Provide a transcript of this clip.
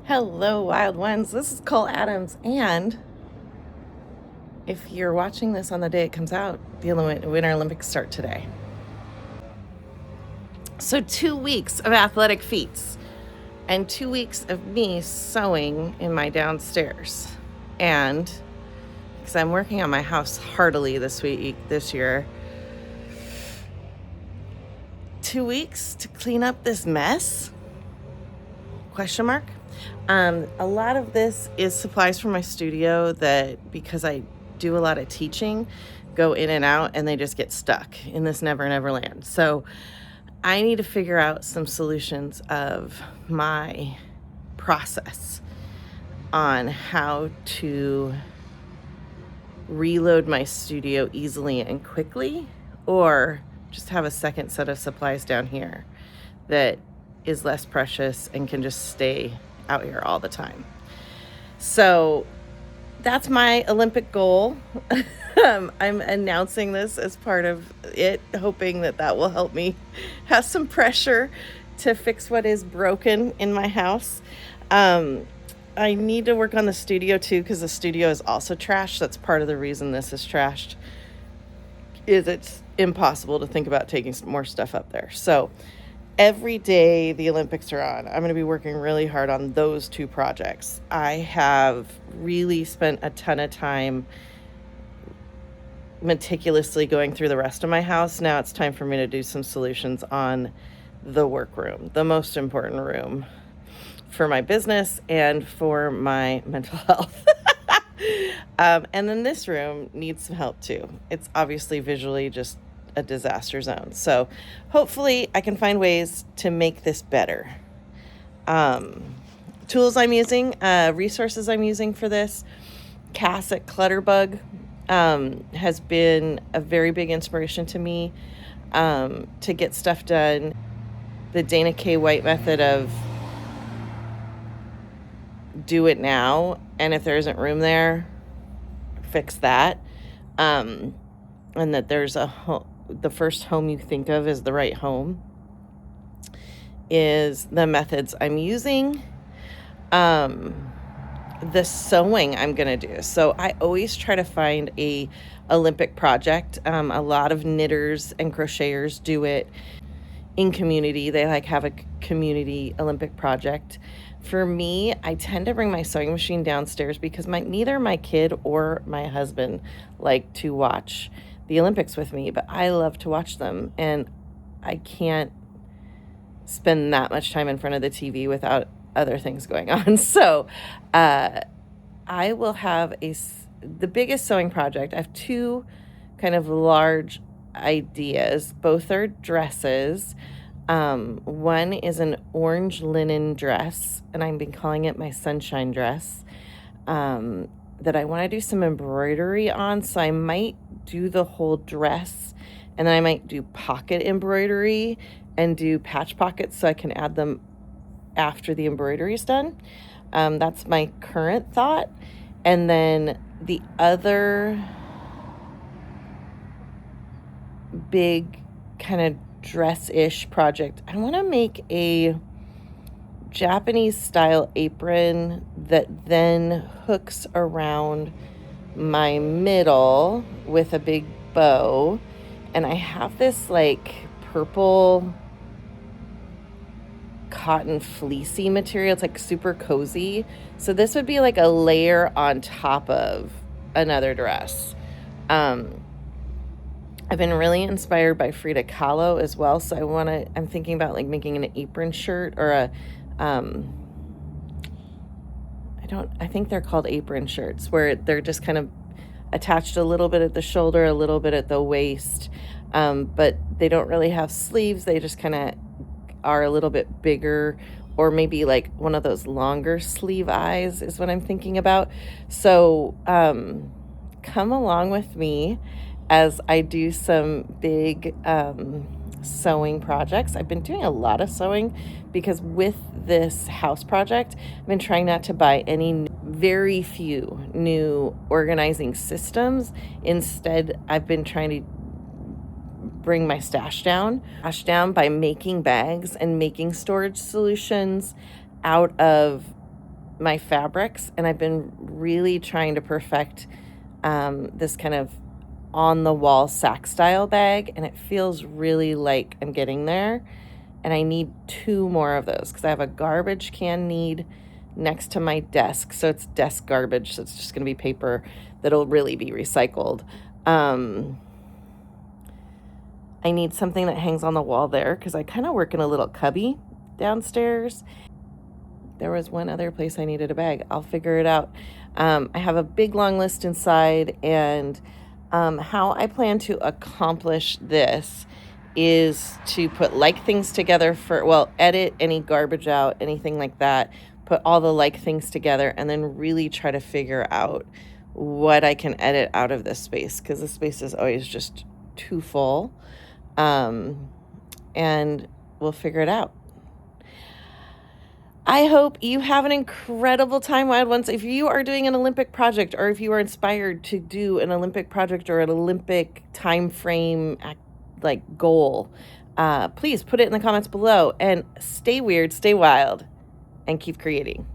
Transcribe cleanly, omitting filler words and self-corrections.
Hello, wild ones. This is Cole Adams, and if you're watching this on the day it comes out, the Winter Olympics start today. So 2 weeks of athletic feats and 2 weeks of me sewing in my downstairs. And because I'm working on my house heartily this year, 2 weeks to clean up this mess? Question mark. A lot of this is supplies from my studio that, because I do a lot of teaching, go in and out and they just get stuck in this never land. So I need to figure out some solutions of my process on how to reload my studio easily and quickly, or just have a second set of supplies down here that is less precious and can just stay out here all the time. So that's my Olympic goal. I'm announcing this as part of it, hoping that will help me have some pressure to fix what is broken in my house. I need to work on the studio too, because the studio is also trashed. That's part of the reason this is trashed, is it's impossible to think about taking some more stuff up there. So every day the Olympics are on, I'm going to be working really hard on those two projects. I have really spent a ton of time meticulously going through the rest of my house. Now it's time for me to do some solutions on the workroom, the most important room for my business and for my mental health. And then this room needs some help too. It's obviously visually just a disaster zone. So hopefully I can find ways to make this better. Tools I'm using, resources I'm using for this, Cass at Clutterbug has been a very big inspiration to me to get stuff done. The Dana K. White method of do it now, and if there isn't room there, fix that. And that there's the first home you think of as the right home is the methods I'm using. The sewing I'm going to do. So I always try to find a Olympic project. A lot of knitters and crocheters do it in community. They have a community Olympic project. For me, I tend to bring my sewing machine downstairs because neither my kid or my husband like to watch the Olympics with me, but I love to watch them, and I can't spend that much time in front of the TV without other things going on. So I will have the biggest sewing project. I have two kind of large ideas. Both are dresses. One is an orange linen dress, and I've been calling it my sunshine dress, that I want to do some embroidery on. So I might do the whole dress, and then I might do pocket embroidery and do patch pockets so I can add them after the embroidery is done. That's my current thought. And then the other big kind of dress-ish project, I want to make a Japanese style apron that then hooks around my middle with a big bow. And I have this like purple cotton fleecy material. It's like super cozy. So this would be like a layer on top of another dress. I've been really inspired by Frida Kahlo as well. So I'm thinking about like making an apron shirt or I think they're called apron shirts, where they're just kind of attached a little bit at the shoulder, a little bit at the waist. But they don't really have sleeves. They just kind of are a little bit bigger, or maybe like one of those longer sleeve eyes is what I'm thinking about. So come along with me as I do some big sewing projects. I've been doing a lot of sewing because with this house project, I've been trying not to buy very few new organizing systems. Instead, I've been trying to bring my stash down by making bags and making storage solutions out of my fabrics, and I've been really trying to perfect this kind of on the wall sack style bag, and it feels really like I'm getting there. And I need 2 more of those because I have a garbage can need next to my desk. So it's desk garbage. So it's just going to be paper that'll really be recycled. I need something that hangs on the wall there because I kind of work in a little cubby downstairs. There was one other place I needed a bag. I'll figure it out. I have a big long list inside, and how I plan to accomplish this is to put like things together for, well, edit any garbage out, anything like that, put all the like things together, and then really try to figure out what I can edit out of this space because the space is always just too full. And we'll figure it out. I hope you have an incredible time, Wild Ones. If you are doing an Olympic project, or if you are inspired to do an Olympic project or an Olympic time frame like goal, please put it in the comments below, and stay weird, stay wild, and keep creating.